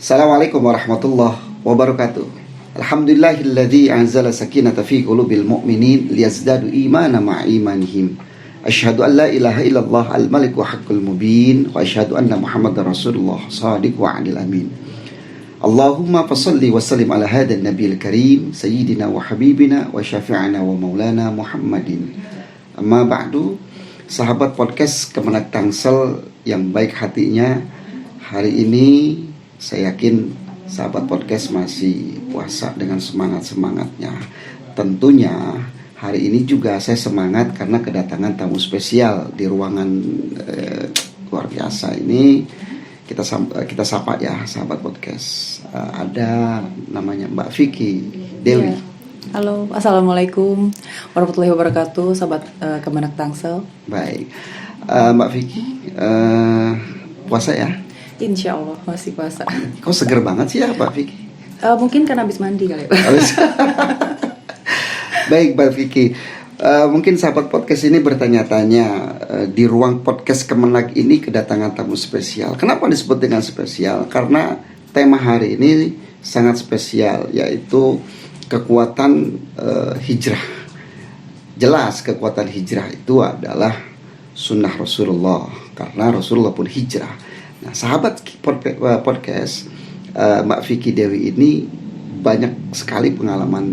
Assalamualaikum warahmatullahi wabarakatuh. Alhamdulillahilladzi anzala sakinata fi qulubil mu'minin liyazdadu imana ma'a imanihim. Asyhadu an la ilaha illallah al-malik wa haqqul mubin wa asyhadu anna Muhammadar Rasulullah shadiq wa 'alil amin. Allahumma fashalli wa sallim ala hadan nabiyil karim sayyidina wa habibina wa syafi'ina wa maulana Muhammadin. Amma ba'du, sahabat podcast Kemenak Tangsel yang baik hatinya, hari ini saya yakin sahabat podcast masih puasa dengan semangat-semangatnya. Tentunya hari ini juga saya semangat karena kedatangan tamu spesial di ruangan luar biasa ini. Kita sapa ya sahabat podcast. Ada namanya Mbak Vicky Dewi. Ya. Halo, assalamualaikum warahmatullahi wabarakatuh, sahabat Kemenak Tangsel. Baik, Mbak Vicky, puasa ya? Insya Allah masih puasa. Kok seger banget sih ya Mbak Vicky? Mungkin karena habis mandi kali ya. Baik Mbak Vicky, mungkin sahabat podcast ini bertanya-tanya, di ruang podcast Kemenak ini kedatangan tamu spesial. Kenapa disebut dengan spesial? Karena tema hari ini sangat spesial, yaitu kekuatan hijrah. Jelas kekuatan hijrah itu adalah sunnah Rasulullah, karena Rasulullah pun hijrah. Nah, sahabat podcast, Mbak Vicky Dewi ini banyak sekali pengalaman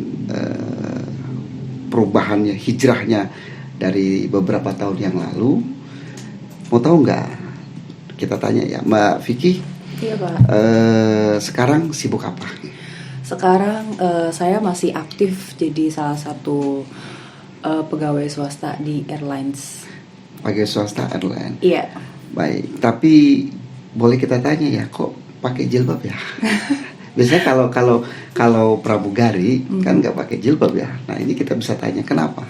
perubahannya, hijrahnya dari beberapa tahun yang lalu. Mau tahu nggak? Kita tanya ya, Mbak Vicky. Iya Pak. Sekarang sibuk apa? Sekarang saya masih aktif jadi salah satu pegawai swasta di airlines. Pegawai swasta airline. Iya. Baik, tapi boleh kita tanya ya, kok pakai jilbab ya? Biasanya kalau pramugari kan nggak pakai jilbab ya. Nah ini kita bisa tanya kenapa?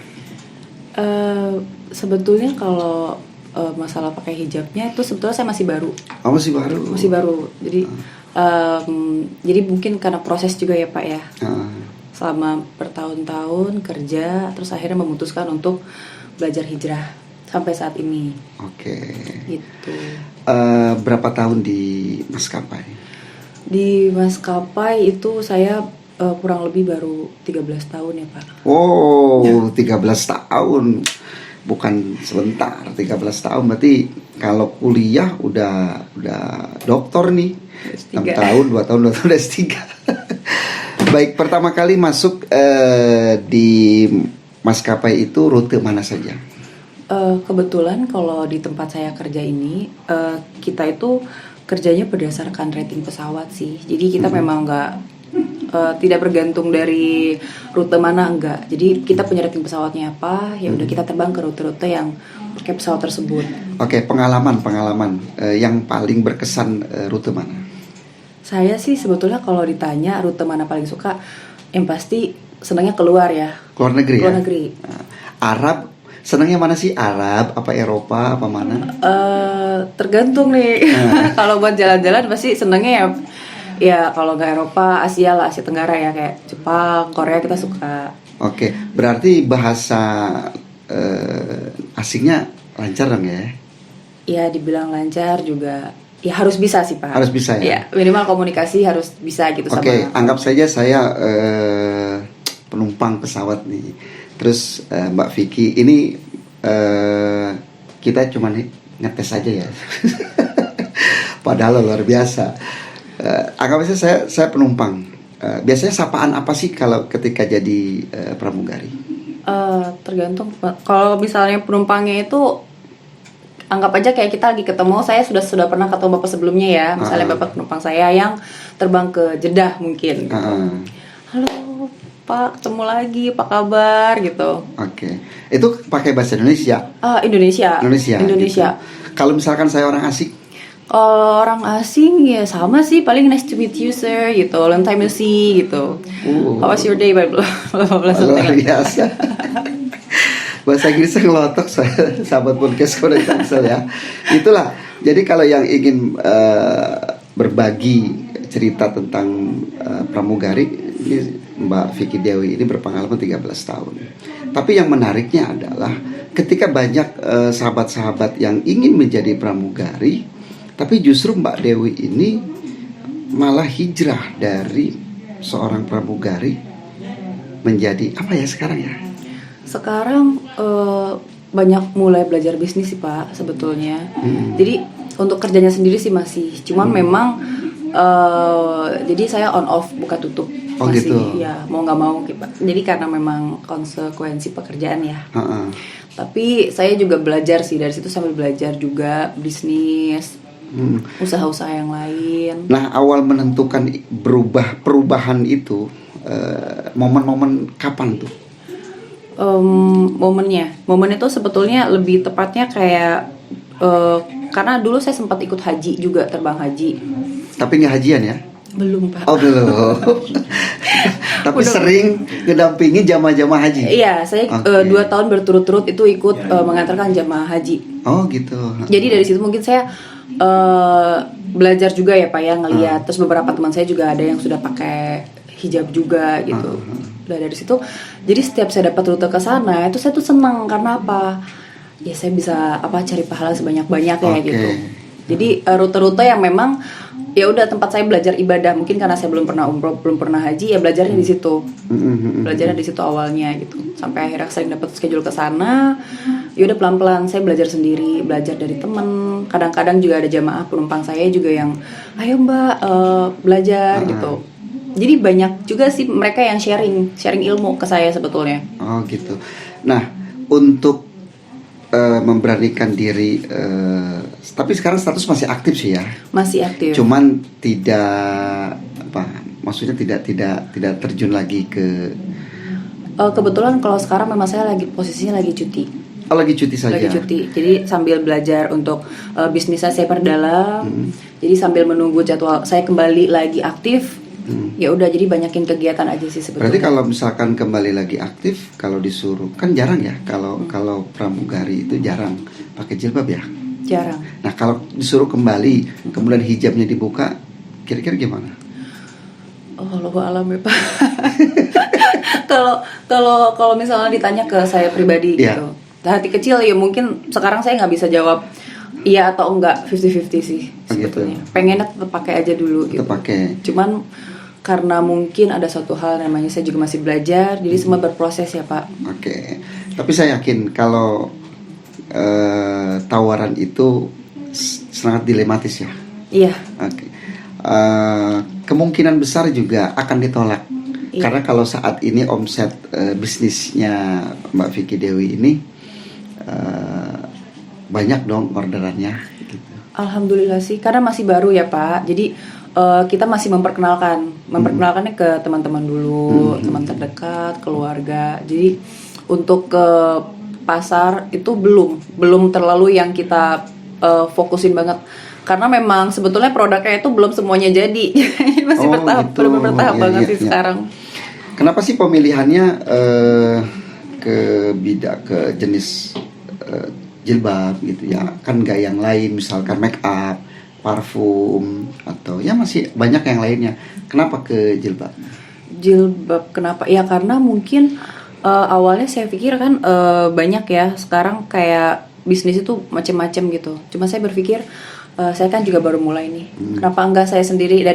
Sebetulnya kalau masalah pakai hijabnya itu sebetulnya saya masih baru. Oh, masih baru. Masih baru. Jadi mungkin karena proses juga ya Pak ya. Selama bertahun-tahun kerja, terus akhirnya memutuskan untuk belajar hijrah sampai saat ini. Oke. Gitu. Berapa tahun di maskapai? Di maskapai itu saya kurang lebih baru 13 tahun ya Pak. Wow, 13 tahun. Bukan sebentar, 13 tahun berarti kalau kuliah udah doktor nih. 6 tahun, 2 tahun, 2 tahun udah S3. Baik, pertama kali masuk di maskapai itu rute mana saja? Kebetulan kalau di tempat saya kerja ini kita itu kerjanya berdasarkan rating pesawat sih. Jadi kita memang tidak bergantung dari rute mana, enggak. Jadi kita punya rating pesawatnya apa, ya udah kita terbang ke rute-rute yang pakai pesawat tersebut. Oke, pengalaman yang paling berkesan rute mana? Saya sih sebetulnya kalau ditanya rute mana paling suka, yang pasti senangnya keluar ya. Keluar negeri. Keluar ya? negeri. Arab. Senangnya mana sih? Arab, apa Eropa, apa mana? Tergantung nih. Kalau buat jalan-jalan pasti senangnya ya kalau nggak Eropa, Asia lah, Asia Tenggara ya, kayak Jepang, Korea kita suka. Oke, berarti bahasa asingnya lancar dong ya? Ya dibilang lancar juga, ya harus bisa sih Pak. Harus bisa ya? Ya minimal komunikasi harus bisa gitu. Oke, sama. anggap saja saya penumpang pesawat nih. Terus Mbak Vicky ini kita cuma ngetes aja ya. Padahal luar biasa. Anggap saja saya penumpang. Biasanya sapaan apa sih kalau ketika jadi pramugari? Tergantung. Kalau misalnya penumpangnya itu anggap aja kayak kita lagi ketemu. Saya sudah pernah ketemu bapak sebelumnya ya. Misalnya bapak penumpang saya yang terbang ke Jeddah mungkin. Halo Pak, ketemu lagi, apa kabar gitu. Oke. Itu pakai bahasa Indonesia? Indonesia. Gitu. Kalau misalkan saya orang asing? Orang asing ya sama sih, paling nice to meet you sir gitu, long time no see gitu. How was your day? Luar biasa. Bahasa Inggrisnya ngelotok saya, sahabat podcast Kemenak Tangsel ya. Itulah. Jadi kalau yang ingin berbagi cerita tentang pramugari, ini Mbak Vicky Dewi ini berpengalaman 13 tahun. Tapi yang menariknya adalah ketika banyak sahabat-sahabat yang ingin menjadi pramugari, tapi justru Mbak Dewi ini malah hijrah dari seorang pramugari menjadi apa ya sekarang ya? Sekarang banyak mulai belajar bisnis sih Pak sebetulnya. Jadi untuk kerjanya sendiri sih masih, cuman memang jadi saya on off buka tutup Oh, masih gitu. ya mau nggak mau gitu. Jadi karena memang konsekuensi pekerjaan ya. Heeh. Tapi saya juga belajar sih dari situ, sambil belajar juga bisnis, usaha-usaha yang lain. Nah, awal menentukan perubahan itu momen-momen kapan tuh? Momen itu sebetulnya lebih tepatnya kayak karena dulu saya sempat ikut haji juga, terbang haji. Tapi nggak hajian ya? Belum Pak. Oh, belum. Tapi Udah. sering ngedampingi jamaah-jamaah haji. Iya, saya Oke. 2 tahun berturut-turut itu ikut mengantarkan jamaah haji. Oh, gitu. Jadi dari situ mungkin saya belajar juga ya Pak ya, ngeliat. Terus beberapa teman saya juga ada yang sudah pakai hijab juga gitu. Udah dari situ, jadi setiap saya dapat rute ke sana itu saya tuh senang karena apa? Ya saya bisa cari pahala sebanyak-banyaknya Oke. gitu. Jadi rute-rute yang memang ya udah tempat saya belajar ibadah, mungkin karena saya belum pernah umroh, belum pernah haji, ya belajarnya di situ. Belajarnya di situ awalnya gitu. Sampai akhirnya saya dapat schedule ke sana. Ya udah pelan-pelan saya belajar sendiri, belajar dari temen. Kadang-kadang juga ada jamaah penumpang saya juga yang, ayo Mbak belajar gitu. Jadi banyak juga sih mereka yang sharing ilmu ke saya sebetulnya. Oh, gitu. Nah, untuk memberanikan diri, tapi sekarang status masih aktif sih ya. Masih aktif. Cuman tidak maksudnya tidak terjun lagi ke. Kebetulan kalau sekarang memang saya posisinya lagi cuti. Oh, lagi cuti saja. Lagi cuti. Jadi sambil belajar untuk bisnis saya perdalam. Jadi sambil menunggu jadwal saya kembali lagi aktif. Ya udah, jadi banyakin kegiatan aja sih sebetulnya. Berarti kalau misalkan kembali lagi aktif, kalau disuruh, kan jarang ya kalau pramugari itu jarang pakai jilbab ya. Jarang. Nah, kalau disuruh kembali, kemudian hijabnya dibuka, kira-kira gimana? Oh, Allahu alam ya Pak. Kalau misalnya ditanya ke saya pribadi gitu, hati kecil ya mungkin sekarang saya nggak bisa jawab iya atau enggak, 50-50 sih sebetulnya. Gitu. Pengennya tetap pakai aja dulu gitu. Tetap pakai. Cuman karena mungkin ada suatu hal namanya saya juga masih belajar, jadi semua berproses ya Pak. Oke. Tapi saya yakin kalau tawaran itu sangat dilematis ya. Iya. Oke. Kemungkinan besar juga akan ditolak. Iya. Karena kalau saat ini omset bisnisnya Mbak Vicky Dewi ini banyak dong orderannya gitu. Alhamdulillah sih, karena masih baru ya Pak. Jadi kita masih memperkenalkannya ke teman-teman dulu, teman terdekat, keluarga. Jadi untuk ke pasar itu belum terlalu yang kita fokusin banget. Karena memang sebetulnya produknya itu belum semuanya jadi. Masih bertahap, gitu. belum bertahap banget Iya, sih iya. sekarang. Kenapa sih pemilihannya ke jenis jilbab gitu ya? Kan nggak yang lain, misalkan make up, parfum, atau ya masih banyak yang lainnya. Kenapa ke jilbab? Jilbab kenapa? Ya karena mungkin awalnya saya pikir kan banyak ya sekarang kayak bisnis itu macam-macam gitu. Cuma saya berpikir saya kan juga baru mulai nih. Kenapa enggak saya sendiri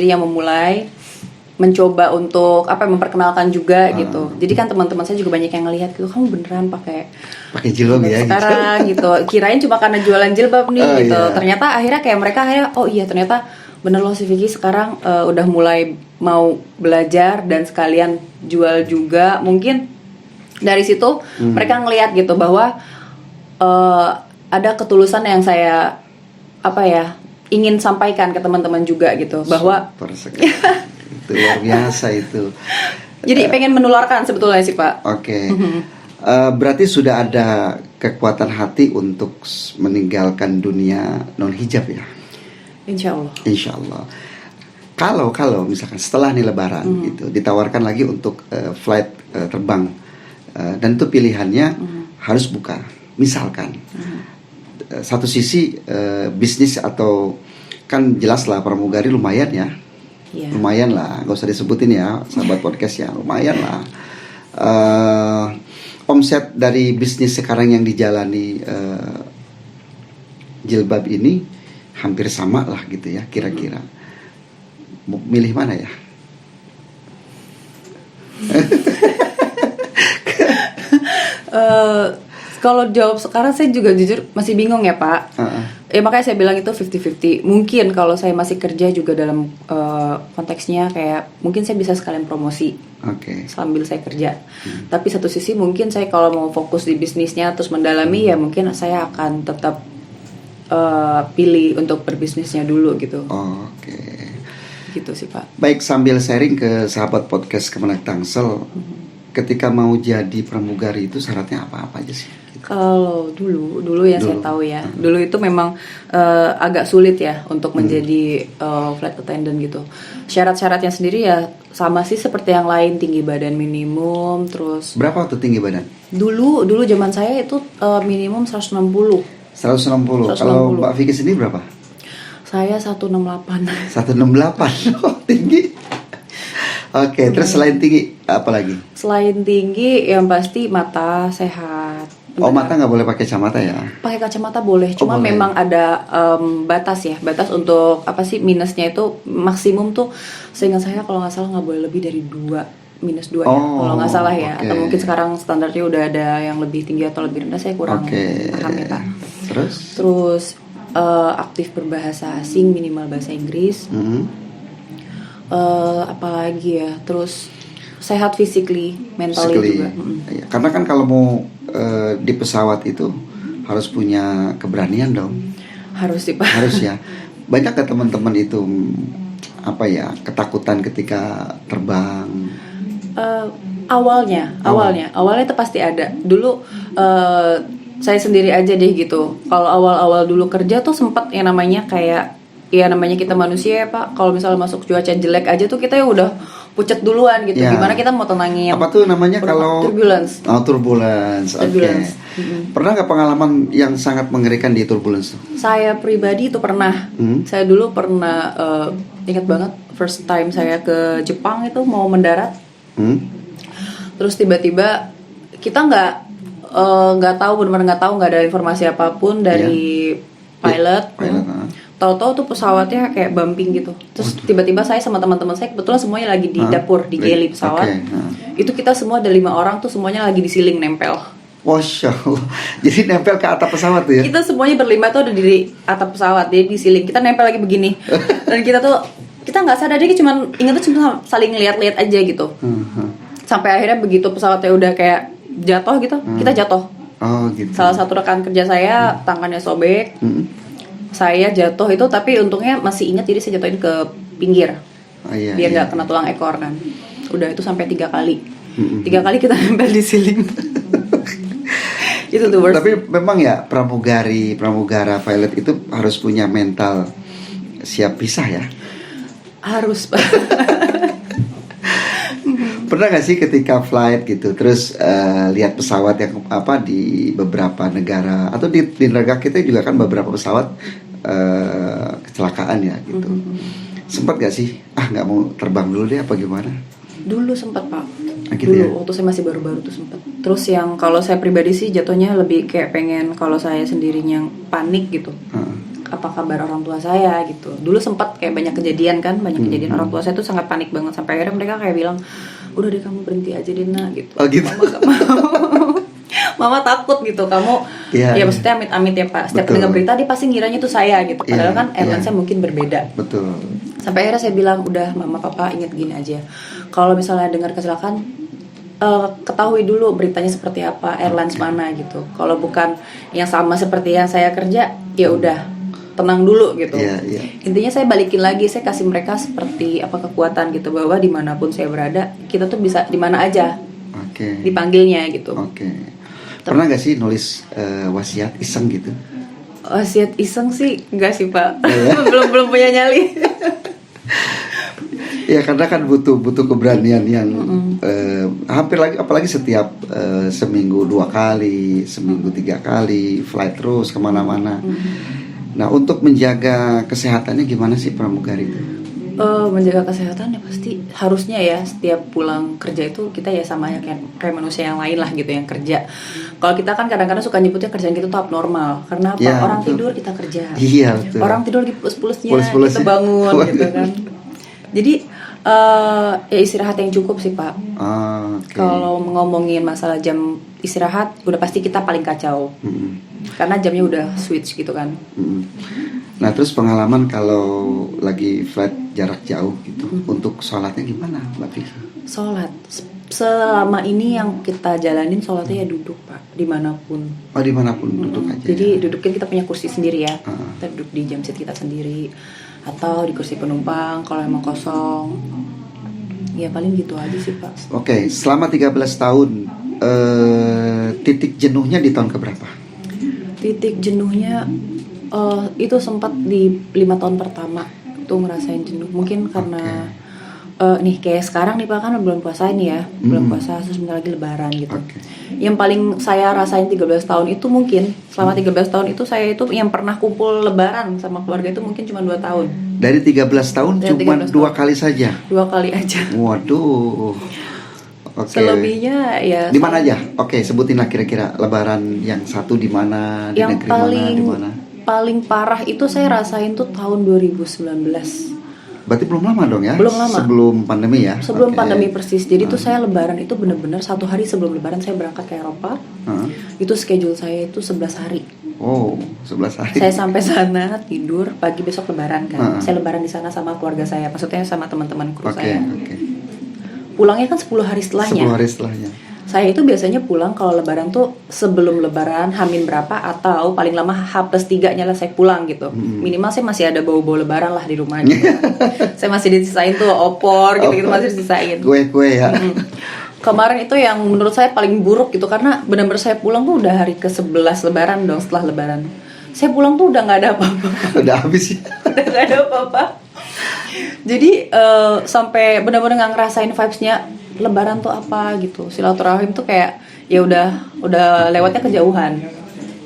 yang memulai, mencoba untuk memperkenalkan juga gitu. Jadi kan teman-teman saya juga banyak yang ngelihat gitu, kamu beneran pakai jilbab ya sekarang gitu. Kirain cuma karena jualan jilbab nih gitu. Iya. Ternyata akhirnya kayak mereka oh iya ternyata bener loh si Vicky sekarang udah mulai mau belajar dan sekalian jual juga. Mungkin dari situ mereka ngelihat gitu bahwa ada ketulusan yang saya ingin sampaikan ke teman-teman juga gitu, bahwa Super sekali. Itu luar biasa itu. jadi pengen menularkan sebetulnya sih Pak. Oke. Berarti sudah ada kekuatan hati untuk meninggalkan dunia non hijab ya. Insya Allah. Insya Allah. Kalau misalkan setelah nih Lebaran gitu ditawarkan lagi untuk flight terbang dan itu pilihannya harus buka. Misalkan satu sisi bisnis atau kan jelas lah pramugari lumayan ya. Iya. Lumayan lah, gak usah disebutin ya sahabat podcast ya, lumayan lah. Omset dari bisnis sekarang yang dijalani jilbab ini hampir sama lah gitu ya kira-kira. milih mana ya? Kalau jawab sekarang saya juga jujur masih bingung ya Pak. Ya makanya saya bilang itu 50-50. Mungkin kalau saya masih kerja juga dalam konteksnya kayak mungkin saya bisa sekalian promosi sambil saya kerja. Tapi satu sisi mungkin saya kalau mau fokus di bisnisnya terus mendalami ya mungkin saya akan tetap pilih untuk berbisnisnya dulu gitu. Gitu sih Pak. Baik, sambil sharing ke sahabat podcast Kemenak Tangsel, ketika mau jadi pramugari itu syaratnya apa-apa aja sih? Kalau dulu yang saya tahu ya, dulu itu memang agak sulit ya untuk menjadi flight attendant gitu. Syarat-syaratnya sendiri ya sama sih seperti yang lain, tinggi badan minimum, terus. Berapa tuh tinggi badan? Dulu zaman saya itu minimum 160. 160. Kalau Mbak Vicky sendiri berapa? Saya 168. 168. Oh, tinggi. Terus selain tinggi apa lagi? Selain tinggi yang pasti mata sehat. Mata nggak boleh pakai kacamata ya? Pakai kacamata boleh, cuma boleh. Memang ada batas untuk apa sih minusnya itu maksimum tuh seingat saya kalau nggak salah nggak boleh lebih dari -2 ya kalau nggak salah ya. Atau mungkin sekarang standarnya udah ada yang lebih tinggi atau lebih rendah, saya kurang paham ya Pak. Terus aktif berbahasa asing minimal bahasa Inggris. Apalagi ya, terus sehat physically, mentally juga. Karena kan kalau mau di pesawat itu harus punya keberanian dong. Harus sih Pak. Harus ya. Banyak gak teman-teman itu ketakutan ketika terbang? Awalnya itu pasti ada. Dulu saya sendiri aja deh gitu. Kalau awal-awal dulu kerja tuh sempat yang namanya kayak namanya kita manusia ya Pak. Kalau misalnya masuk cuaca jelek aja tuh kita ya udah pucet duluan gitu. Gimana kita mau tenangin? Apa tuh namanya kalau turbulence? Turbulence. Pernah nggak pengalaman yang sangat mengerikan di turbulence tuh? Saya pribadi itu pernah. Saya dulu pernah ingat banget first time saya ke Jepang itu mau mendarat. Terus tiba-tiba kita nggak tahu, benar-benar nggak ada informasi apapun dari pilot. Tahu-tahu tuh pesawatnya kayak bumping gitu. Terus tiba-tiba saya sama teman-teman saya kebetulan semuanya lagi di dapur di galley pesawat. Itu kita semua ada 5 orang tuh semuanya lagi di ceiling nempel. Masya Allah. Jadi nempel ke atap pesawat tuh ya? Kita semuanya berlima tuh ada di atap pesawat, jadi di ceiling. Kita nempel lagi begini. Dan kita nggak sadar, jadi cuma saling lihat-lihat aja gitu. Sampai akhirnya begitu pesawatnya udah kayak jatuh gitu, kita jatuh. Gitu. Salah satu rekan kerja saya tangannya sobek. Saya jatuh itu, tapi untungnya masih ingat, jadi saya jatuhin ke pinggir biar nggak kena tulang ekor kan. Udah itu sampai 3 kali. 3 kali kita nempel di ceiling. Itu tuh worst. Tapi memang ya pramugara pilot itu harus punya mental siap pisah ya. Harus Pak. Pernah gak sih ketika flight gitu terus lihat pesawat yang di beberapa negara atau di negara kita juga kan beberapa pesawat kecelakaan ya gitu. Sempat gak sih nggak mau terbang dulu deh apa gimana? Dulu sempat Pak. Gitu dulu ya? Waktu saya masih baru-baru tuh sempat. Terus yang kalau saya pribadi sih jatuhnya lebih kayak pengen kalau saya sendirinya panik gitu. Apa kabar orang tua saya gitu. Dulu sempat kayak banyak kejadian orang tua saya tuh sangat panik banget sampai akhirnya mereka kayak bilang, udah deh kamu berhenti aja deh nak gitu. Gitu. Mama gak mau. Mama takut gitu kamu. Maksudnya amit-amit ya Pak. Setiap dengar berita dia pasti ngiranya itu saya gitu. Padahal kan airline-nya mungkin berbeda. Betul. Sampai akhirnya saya bilang, udah mama papa ingat gini aja. Kalau misalnya dengar kecelakaan, ketahui dulu beritanya seperti apa, airlines mana gitu. Kalau bukan yang sama seperti yang saya kerja, ya udah tenang dulu gitu. Intinya saya balikin lagi, saya kasih mereka seperti apa kekuatan gitu, bahwa dimanapun saya berada, kita tuh bisa di mana aja dipanggilnya gitu. Pernah gak sih nulis wasiat iseng gitu? Wasiat iseng sih enggak sih Pak. belum punya nyali. Ya karena kan butuh keberanian yang hampir lagi, apalagi setiap seminggu 2 kali, seminggu 3 kali flight terus kemana-mana. Nah untuk menjaga kesehatannya gimana sih pramugari itu? Menjaga kesehatan ya pasti harusnya ya setiap pulang kerja itu kita ya sama ya kayak manusia yang lain lah gitu yang kerja. Kalau kita kan kadang-kadang suka nyebutnya kerjaan kita tuh abnormal karena apa? Orang tidur kita kerja. Betul. Orang tidur lagi pules-pulesnya kita bangun gitu kan. Jadi ya istirahat yang cukup sih Pak. Oke. Kalau ngomongin masalah jam istirahat, udah pasti kita paling kacau. Karena jamnya udah switch gitu kan. Nah terus pengalaman kalau lagi flight jarak jauh gitu, untuk sholatnya gimana Mbak Vicky? Sholat, selama ini yang kita jalanin sholatnya ya duduk Pak, dimanapun. Oh dimanapun duduk aja. Jadi ya? duduknya kita punya kursi sendiri ya. Kita duduk di jam seat kita sendiri, atau di kursi penumpang kalau emang kosong. Ya paling gitu aja sih Pak. Oke, selama 13 tahun titik jenuhnya di tahun keberapa? Titik jenuhnya itu sempat di 5 tahun pertama tuh ngerasain jenuh. Mungkin karena nih kayak sekarang nih Pak kan bulan puasa ini ya, bulan puasa terus bentar lagi lebaran gitu. Yang paling saya rasain 13 tahun itu mungkin selama 13 tahun itu saya itu yang pernah kumpul lebaran sama keluarga itu mungkin cuma 2 tahun. Dari 13 tahun cuma 2 kali saja? 2 kali aja. Waduh. Oke. Selebihnya ya di mana aja? Oke, sebutinlah kira-kira lebaran yang satu di mana, di yang negeri mana, di mana? Paling parah itu saya rasain tuh tahun 2019. Berarti belum lama dong ya? Belum lama. Sebelum pandemi ya? Sebelum pandemi persis. Jadi tuh saya lebaran itu benar-benar 1 hari sebelum lebaran saya berangkat ke Eropa. Itu schedule saya itu 11 hari. Oh, 11 hari. Saya sampai sana tidur, pagi besok lebaran kan. Saya lebaran di sana sama keluarga saya, maksudnya sama teman-teman kru saya. Pulangnya kan 10 hari setelahnya. 10 hari setelahnya. Saya itu biasanya pulang kalau lebaran tuh sebelum lebaran H-min berapa atau paling lama H+3-nya lah saya pulang gitu. Minimal saya masih ada bau-bau lebaran lah di rumah gitu. Saya masih disisain tuh opor gitu-gitu masih disisain. Kue-kue ya. Kemarin itu yang menurut saya paling buruk gitu karena benar-benar saya pulang tuh udah hari ke-11 lebaran dong, setelah lebaran. Saya pulang tuh udah nggak ada apa-apa. Udah habis ya. Udah nggak ada apa-apa. Jadi sampai benar-benar nggak ngerasain vibes-nya lebaran tuh apa gitu. Silaturahim tuh kayak ya udah lewatnya kejauhan.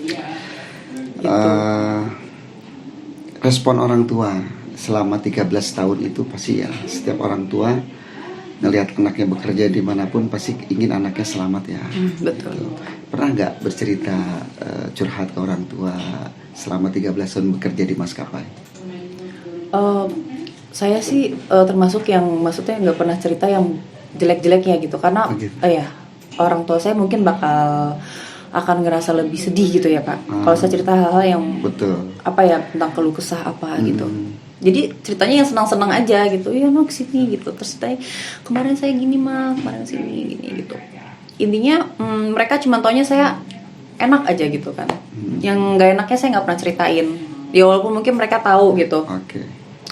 Gitu. Respon orang tua selama 13 tahun itu pasti ya, setiap orang tua ngelihat anaknya bekerja dimanapun pasti ingin anaknya selamat ya. Betul. Gitu. Pernah nggak bercerita curhat ke orang tua selama 13 tahun bekerja di maskapai? Saya sih termasuk yang maksudnya nggak pernah cerita yang jelek-jeleknya gitu karena ya orang tua saya mungkin akan ngerasa lebih sedih gitu ya Pak. Kalau saya cerita hal-hal yang apa ya tentang keluh kesah apa gitu. Jadi ceritanya yang senang-senang aja gitu. Ya no kesini gitu. Terus saya kemarin saya gini mah, kemarin sini gini gitu. Intinya mereka cuma taunya saya enak aja gitu kan. Yang nggak enaknya saya nggak pernah ceritain. Ya walaupun mungkin mereka tahu gitu.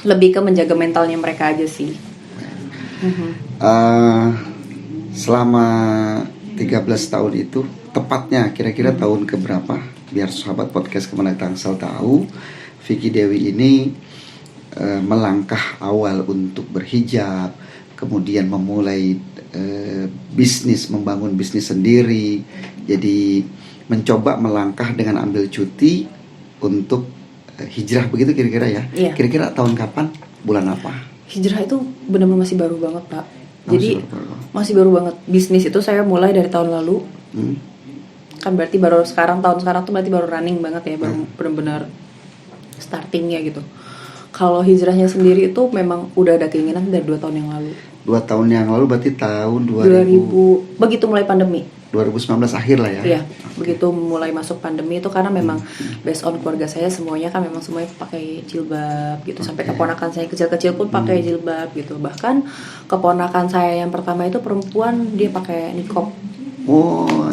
Lebih ke menjaga mentalnya mereka aja sih. Selama 13 tahun itu tepatnya kira-kira tahun keberapa biar sahabat podcast Kemenang Tangsel tahu Vicky Dewi ini melangkah awal untuk berhijab, kemudian memulai bisnis, membangun bisnis sendiri, jadi mencoba melangkah dengan ambil cuti untuk hijrah begitu kira-kira ya. Kira-kira tahun kapan, bulan apa? Hijrah itu benar-benar masih baru banget Pak. Jadi masih baru banget. Bisnis itu saya mulai dari tahun lalu. Kan berarti baru tahun sekarang tuh berarti baru running banget ya, baru benar-benar startingnya gitu. Kalau hijrahnya sendiri itu memang udah ada keinginan dari 2 tahun yang lalu. 2 tahun yang lalu berarti tahun 2000 begitu mulai pandemi. 2019 akhir lah ya. Iya, begitu mulai masuk pandemi itu karena memang based on keluarga saya semuanya kan memang semuanya pakai jilbab gitu. Sampai keponakan saya kecil-kecil pun pakai jilbab gitu. Bahkan keponakan saya yang pertama itu perempuan, dia pakai niqab. Oh.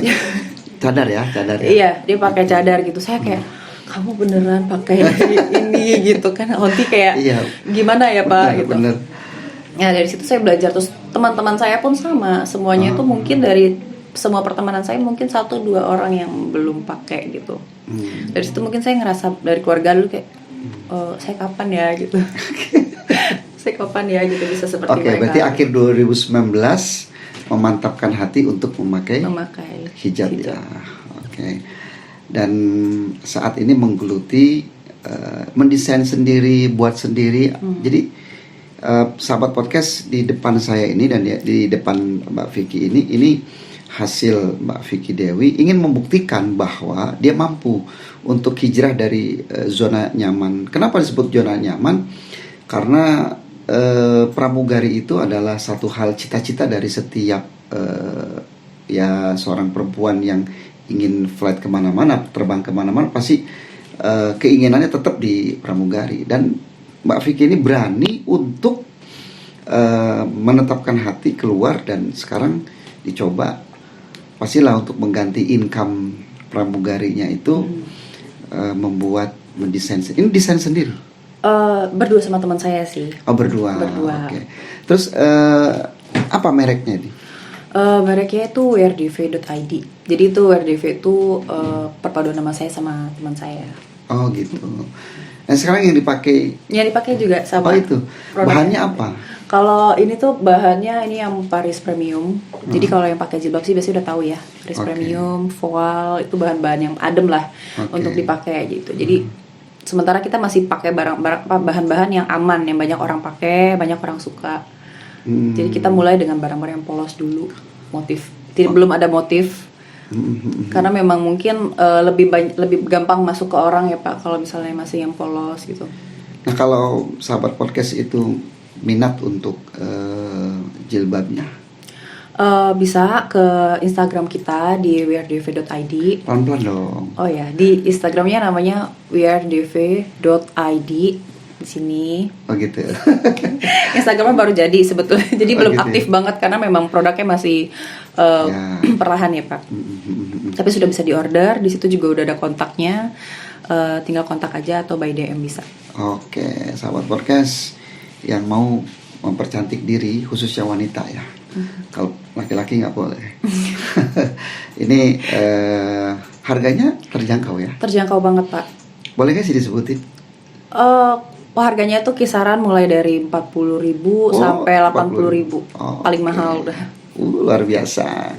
Cadar ya. Iya, dia pakai cadar gitu. Saya kayak kamu beneran pakai ini gitu kan. Onti kayak gimana ya Pak gitu. Bener. Ya dari situ saya belajar, terus teman-teman saya pun sama, semuanya itu mungkin dari semua pertemanan saya mungkin 1-2 orang yang belum pakai gitu. Dari situ mungkin saya ngerasa dari keluarga dulu kayak saya kapan ya gitu. Saya kapan ya gitu bisa seperti mereka. Berarti akhir 2019 memantapkan hati untuk memakai hijab. Ya. Dan saat ini menggeluti mendesain sendiri, buat sendiri. Jadi sahabat podcast di depan saya ini dan di depan Mbak Vicky ini hasil Mbak Vicky Dewi ingin membuktikan bahwa dia mampu untuk hijrah dari zona nyaman. Kenapa disebut zona nyaman? Karena pramugari itu adalah satu hal cita-cita dari setiap ya seorang perempuan yang ingin flight kemana-mana, terbang kemana-mana, pasti keinginannya tetap di pramugari. Dan Mbak Vicky ini berani untuk menetapkan hati keluar dan sekarang dicoba pastilah untuk mengganti income pramugarinya itu membuat mendesain. Ini desain sendiri? Berdua sama teman saya sih. Oh, berdua. Oke. Terus apa mereknya nih? Mereknya itu weirdv.id. Jadi itu weirdv itu perpaduan nama saya sama teman saya. Oh gitu. Nah sekarang yang dipakai? Yang dipakai juga sama. Oh itu. Bahannya apa? Kalau ini tuh bahannya ini yang Paris Premium. Jadi kalau yang pakai jilbab sih biasanya udah tahu ya. Paris Premium, voile itu bahan-bahan yang adem lah untuk dipakai gitu. Jadi sementara kita masih pakai bahan-bahan yang aman, yang banyak orang pakai, banyak orang suka. Jadi kita mulai dengan barang-barang yang polos dulu, belum ada motif, karena memang mungkin lebih gampang masuk ke orang ya Pak, kalau misalnya masih yang polos gitu. Nah kalau sahabat podcast itu minat untuk jilbabnya, bisa ke Instagram kita di weirdv.id. Pelan-pelan dong. Oh ya, di Instagramnya namanya weirdv.id. Di sini. Oh gitu. Instagramnya baru jadi sebetulnya, jadi belum aktif banget karena memang produknya masih perlahan ya Pak. Tapi sudah bisa diorder, di situ juga udah ada kontaknya, tinggal kontak aja atau by DM bisa. Oke, sahabat podcast yang mau mempercantik diri, khususnya wanita ya. Kalau laki-laki nggak boleh. Ini harganya terjangkau ya? Terjangkau banget Pak. Boleh nggak sih disebutin? Harganya tuh kisaran mulai dari 40.000 sampai 80.000. Paling mahal udah. Luar biasa.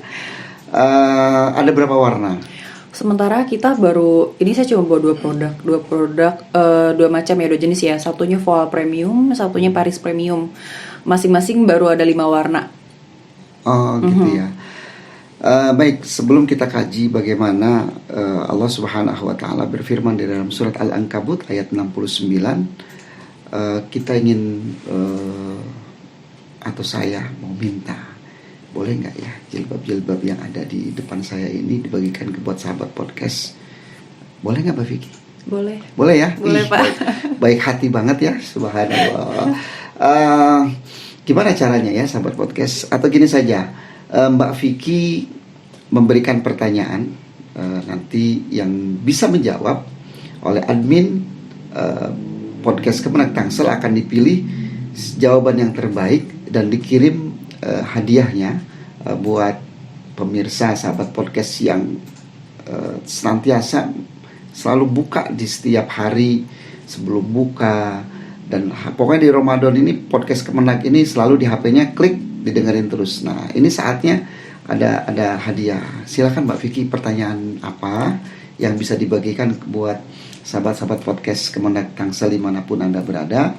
Ada berapa warna? Sementara kita baru, ini saya cuma bawa dua macam ya, dua jenis ya. Satunya voile premium, satunya Paris premium. Masing-masing baru ada 5 warna. Oh gitu ya. Baik, sebelum kita kaji bagaimana Allah Subhanahu wa taala berfirman di dalam surat Al-Ankabut ayat 69, kita ingin atau saya mau minta, boleh nggak ya jilbab-jilbab yang ada di depan saya ini dibagikan ke buat sahabat podcast? Boleh nggak Mbak Vicky? Boleh. Boleh ya? Boleh Pak. Baik hati banget ya, subhanallah. Gimana caranya ya sahabat podcast? Atau gini saja, Mbak Vicky memberikan pertanyaan, nanti yang bisa menjawab oleh admin podcast Kemenak Tangsel akan dipilih jawaban yang terbaik dan dikirim hadiahnya buat pemirsa sahabat podcast yang senantiasa selalu buka di setiap hari sebelum buka. Dan pokoknya di Ramadan ini podcast Kemenak ini selalu di HP-nya klik, didengerin terus. Nah ini saatnya ada hadiah. Silakan Mbak Vicky, pertanyaan apa yang bisa dibagikan buat sahabat-sahabat podcast Kemenak Tangsel dimanapun Anda berada.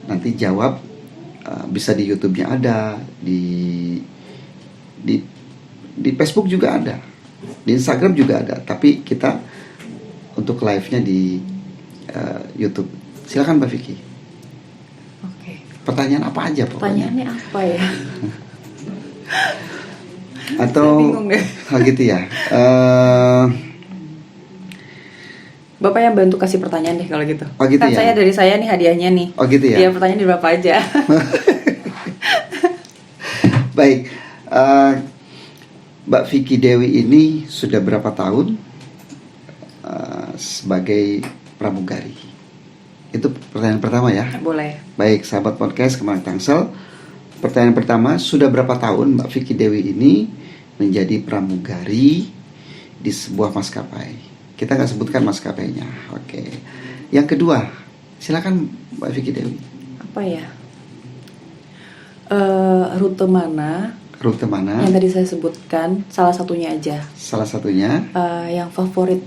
Nanti jawab, bisa di YouTube-nya ada, di Facebook juga ada, di Instagram juga ada. Tapi kita untuk live-nya di YouTube. Silakan Mbak Vicky. Pertanyaan apa aja pokoknya? Pertanyaannya apa ya? Atau bingung deh. Gitu ya. Bapak yang bantu kasih pertanyaan deh kalau gitu. Oh gitu kan ya. Dari saya nih hadiahnya nih. Oh gitu ya. Iya, pertanyaan dari Bapak aja. Baik. Mbak Vicky Dewi ini sudah berapa tahun sebagai pramugari? Itu pertanyaan pertama ya. Boleh. Baik, sahabat podcast Kemenak Tangsel. Pertanyaan pertama, sudah berapa tahun Mbak Vicky Dewi ini menjadi pramugari di sebuah maskapai? Kita nggak sebutkan maskapainya. Oke. Yang kedua, silakan Mbak Vicky Dewi. Apa ya? Rute mana? Rute mana? Yang tadi saya sebutkan, salah satunya aja. Salah satunya? Yang favorit.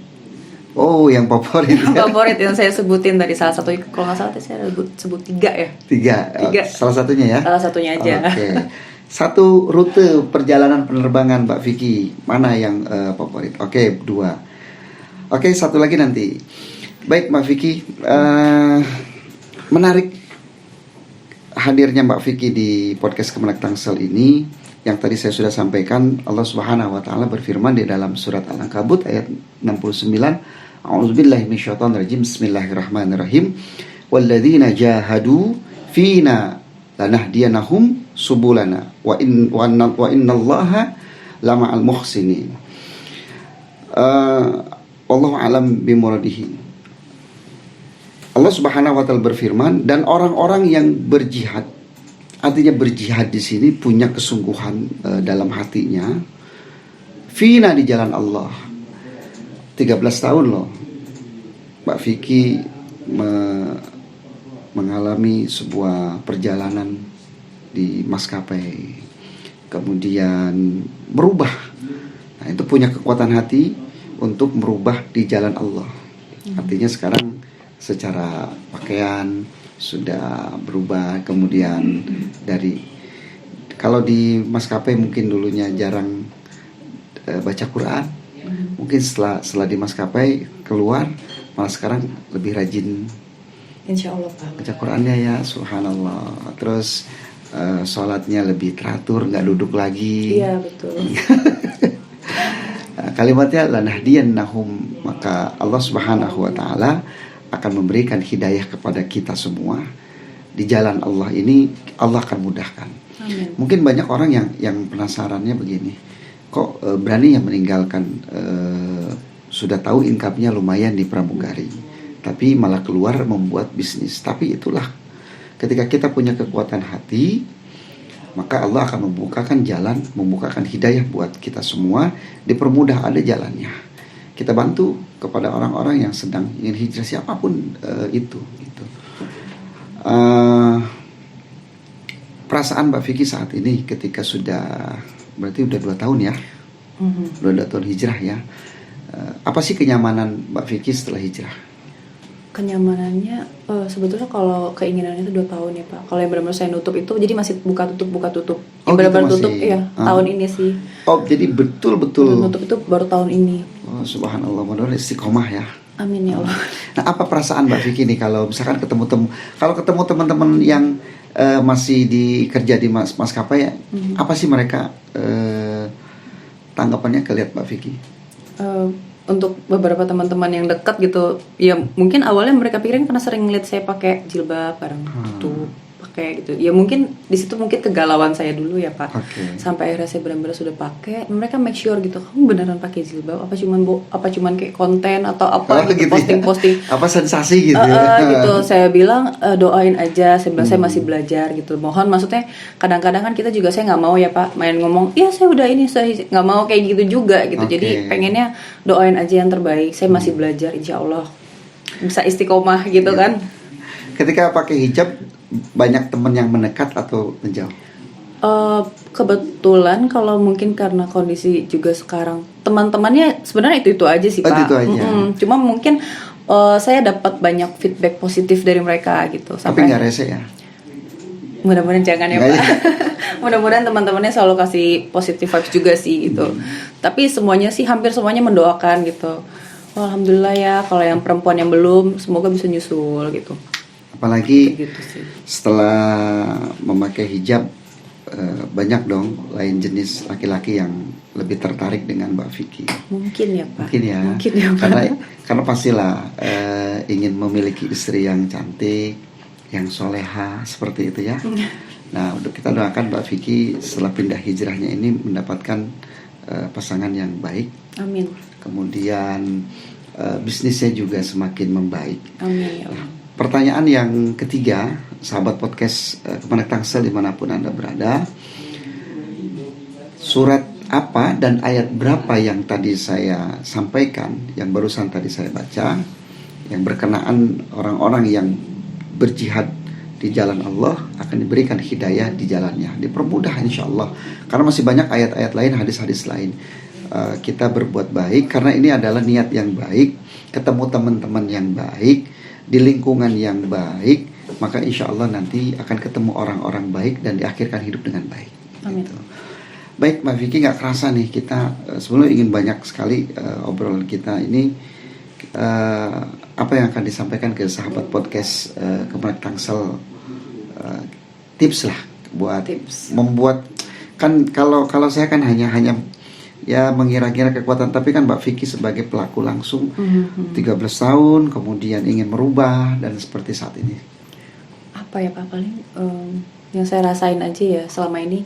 Oh, yang favorit. Yang favorit yang saya sebutin tadi, salah satu, kalau nggak salah saya sebut 3 ya. 3. Salah satunya ya. Salah satunya aja. Oke. Satu rute perjalanan penerbangan Mbak Vicky, mana yang favorit? Oke, 2. Oke, satu lagi nanti. Baik Mbak Vicky, menarik hadirnya Mbak Vicky di podcast Kemenak Tangsel ini, yang tadi saya sudah sampaikan, Allah Subhanahu wa taala berfirman di dalam surat Al-Ankabut ayat 69, A'udzubillahi minasyaitonirrajim. Bismillahirrahmanirrahim. Walladzina jahadu fina lanahdiyanahum subulana wa innallaha lama'al muhsinin. Wallahu alam bimuradihi. Allah Subhanahu wa taala berfirman, dan orang-orang yang berjihad, artinya berjihad di sini punya kesungguhan dalam hatinya, fina, di jalan Allah. 13 tahun loh Mbak Vicky mengalami sebuah perjalanan di maskapai, kemudian berubah. Nah, itu punya kekuatan hati untuk merubah di jalan Allah. Artinya sekarang secara pakaian sudah berubah, kemudian dari, kalau di maskapai mungkin dulunya jarang baca Quran, mungkin setelah di maskapai keluar malah sekarang lebih rajin Insya Allah Pak. baca Qurannya, ya subhanallah. Terus sholatnya lebih teratur, nggak duduk lagi. Iya betul. Kalimatnya lanahdiyannahum, maka Allah Subhanahu wa taala akan memberikan hidayah kepada kita semua. Di jalan Allah ini Allah akan mudahkan. Amin. Mungkin banyak orang yang penasarannya begini, kok berani ya meninggalkan, sudah tahu income-nya lumayan di pramugari, tapi malah keluar membuat bisnis. Tapi itulah, ketika kita punya kekuatan hati, maka Allah akan membukakan jalan, membukakan hidayah buat kita semua, dipermudah, ada jalannya. Kita bantu kepada orang-orang yang sedang ingin hijrah, siapapun itu. Gitu. Perasaan Mbak Vicky saat ini ketika sudah, berarti udah 2 tahun ya, udah 2 tahun hijrah ya. Apa sih kenyamanan Mbak Vicky setelah hijrah? Kenyamanannya sebetulnya kalau keinginannya itu 2 tahun ya Pak. Kalau yang benar-benar saya nutup itu jadi masih buka tutup. Oh, Benar-benar gitu tutup masih? ya tahun ini sih. Oh, jadi betul-betul. Nutup itu baru tahun ini. Oh, subhanallah, mudah-mudahan istiqomah ya. Amin ya Allah. Nah, apa perasaan Mbak Vicky nih kalau misalkan ketemu teman-teman yang masih kerja di maskapai ya, apa sih mereka tanggapannya kelihat Mbak Vicky? Untuk beberapa teman-teman yang dekat gitu, ya mungkin awalnya mereka pikirin karena sering ngeliat saya pakai jilbab, bareng tutup, pakai gitu. Ya mungkin di situ mungkin kegalauan saya dulu ya Pak. Okay. Sampai akhirnya saya benar-benar sudah pakai. Mereka make sure gitu, kamu beneran pakai jilbab? Apa cuman kayak konten atau apa gitu, posting-posting? Ya? Apa sensasi gitu? Gitu. Saya bilang doain aja. Saya bilang saya masih belajar gitu. Mohon, maksudnya kadang-kadang kan kita juga, saya nggak mau ya Pak main ngomong, iya saya udah ini, saya nggak mau kayak gitu juga gitu. Okay. Jadi pengennya doain aja yang terbaik. Saya masih belajar, insya Allah bisa istiqomah gitu kan. Ketika pakai hijab, banyak teman yang mendekat atau menjauh? Kebetulan kalau mungkin karena kondisi juga sekarang, teman-temannya sebenarnya itu aja sih Pak. Itu aja. Cuma mungkin saya dapat banyak feedback positif dari mereka gitu. Tapi nggak rese ya? Mudah-mudahan jangan ya Pak. Mudah-mudahan teman-temannya selalu kasih positive vibes juga sih gitu. Tapi semuanya sih, hampir semuanya mendoakan gitu. Oh, alhamdulillah ya, kalau yang perempuan yang belum, semoga bisa nyusul gitu. Apalagi gitu sih. Setelah memakai hijab, banyak dong lain jenis laki-laki yang lebih tertarik dengan Mbak Vicky. Mungkin ya Pak. Mungkin ya Pak. Karena pastilah ingin memiliki istri yang cantik, yang soleha, seperti itu ya. Nah, untuk kita doakan Mbak Vicky setelah pindah hijrahnya ini mendapatkan pasangan yang baik. Amin. Kemudian bisnisnya juga semakin membaik. Amin ya Allah. Pertanyaan yang ketiga, sahabat podcast Kemenak Tangsel dimanapun Anda berada, surat apa dan ayat berapa yang tadi saya sampaikan, yang barusan tadi saya baca, yang berkenaan orang-orang yang berjihad di jalan Allah akan diberikan hidayah di jalannya, dipermudah insya Allah. Karena masih banyak ayat-ayat lain, hadis-hadis lain. Kita berbuat baik karena ini adalah niat yang baik, ketemu teman-teman yang baik, di lingkungan yang baik, maka insya Allah nanti akan ketemu orang-orang baik dan diakhirkan hidup dengan baik. Amin. Gitu. Baik Mbak Vicky, nggak kerasa nih kita sebelumnya ingin banyak sekali obrolan kita ini. Apa yang akan disampaikan ke sahabat podcast Kemenak Tangsel tips lah buat Tips. membuat, kan kalau saya kan hanya ya mengira-kira kekuatan, tapi kan Mbak Vicky sebagai pelaku langsung 13 tahun kemudian ingin merubah dan seperti saat ini. Apa ya Pak, paling yang saya rasain aja ya selama ini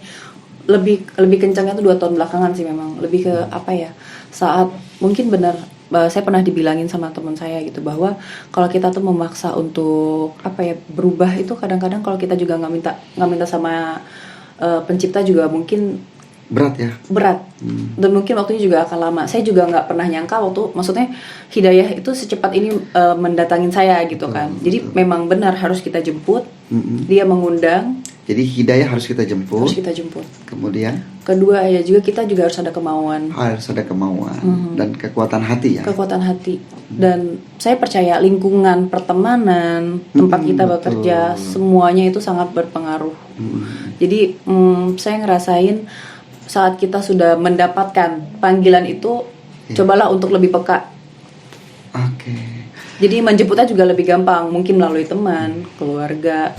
lebih kencangnya tuh 2 tahun belakangan sih, memang lebih ke apa ya, saat mungkin benar saya pernah dibilangin sama teman saya gitu, bahwa kalau kita tuh memaksa untuk apa ya berubah itu, kadang-kadang kalau kita juga nggak minta sama pencipta juga mungkin berat dan mungkin waktunya juga akan lama. Saya juga nggak pernah nyangka maksudnya hidayah itu secepat ini mendatangin saya gitu kan. Jadi memang benar harus kita jemput, dia mengundang. Jadi hidayah harus kita jemput. Kemudian kedua ya juga kita juga harus ada kemauan. Dan kekuatan hati ya. Kekuatan hati. Dan saya percaya lingkungan pertemanan, tempat kita bekerja, semuanya itu sangat berpengaruh. Jadi saya ngerasain saat kita sudah mendapatkan panggilan itu, cobalah untuk lebih peka. Jadi menjemputnya juga lebih gampang, mungkin melalui teman, keluarga.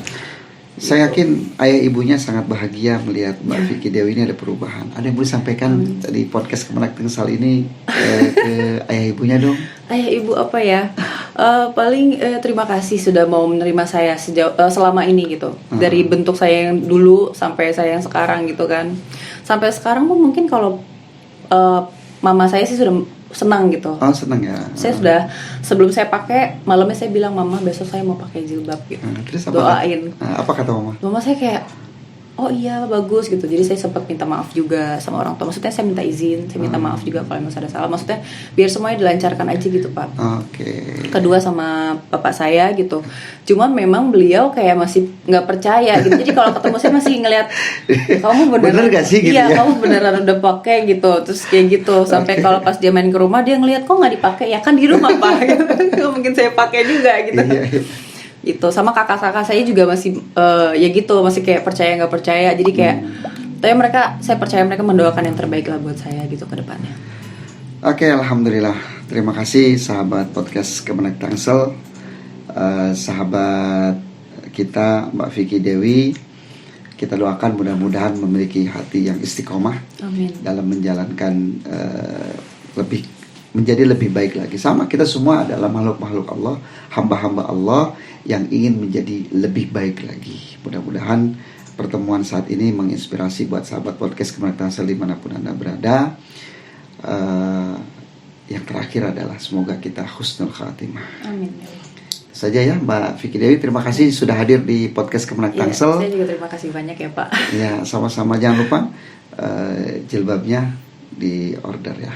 Saya yakin ayah ibunya sangat bahagia melihat Mbak Vicky Dewi ini ada perubahan. Ada yang boleh sampaikan di podcast Kemenak Tangsel ini ke ayah ibunya dong? Ayah ibu apa ya? Paling terima kasih sudah mau menerima saya selama ini gitu. Dari bentuk saya yang dulu sampai saya yang sekarang gitu kan. Sampai sekarang pun mungkin kalau mama saya sih sudah senang gitu. Senang ya. Saya sudah, sebelum saya pakai, malamnya saya bilang, mama besok saya mau pakai jilbab gitu. Terus doain. Apa kata mama? Mama saya kayak, oh iya bagus gitu. Jadi saya sempat minta maaf juga sama orang tua. Maksudnya saya minta izin, saya minta maaf juga kalau ada salah. Maksudnya biar semuanya dilancarkan aja gitu Pak. Kedua sama bapak saya gitu. Cuman memang beliau kayak masih nggak percaya gitu. Jadi kalau ketemu saya masih ngeliat, kamu beneran gak sih gitu iya, ya? kamu beneran udah pakai gitu. Terus kayak gitu. Sampai kalau pas dia main ke rumah dia ngeliat, kok nggak dipakai? Ya kan di rumah Pak. Gitu. Mungkin saya pakai juga gitu. Gitu. Sama kakak-kakak saya juga masih ya gitu, masih kayak percaya nggak percaya. Jadi kayak tapi saya percaya mereka mendoakan yang terbaik lah buat saya gitu ke depannya. Alhamdulillah. Terima kasih sahabat podcast Kemenak Tangsel, sahabat kita Mbak Vicky Dewi. Kita doakan mudah-mudahan memiliki hati yang istiqomah. Amin. Dalam menjalankan menjadi lebih baik lagi. Sama, kita semua adalah makhluk-makhluk Allah, hamba-hamba Allah yang ingin menjadi lebih baik lagi. Mudah-mudahan pertemuan saat ini menginspirasi buat sahabat podcast Kemenak Tangsel dimanapun Anda berada. Yang terakhir adalah semoga kita husnul khatimah. Amin. Itu saja ya Mbak Vicky Dewi, terima kasih sudah hadir di podcast Kemenak Tangsel. Saya juga terima kasih banyak ya Pak. Ya, sama-sama. Jangan lupa jilbabnya di order ya.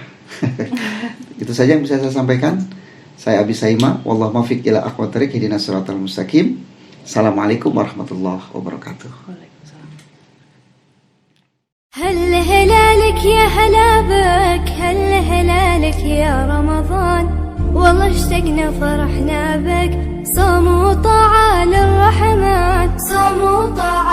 Itu saja yang bisa saya sampaikan. Saya Abi Saima, wallahu muwaffiq ila aqwamit thoriq, ihdinas siratal mustaqim. Assalamualaikum warahmatullahi wabarakatuh. Waalaikumsalam. هل هلالك يا هلا بك، هل هلالك يا رمضان، والله اشتقنا فرحنا بك، صوم وطاعة للرحمن، صوم وطاعة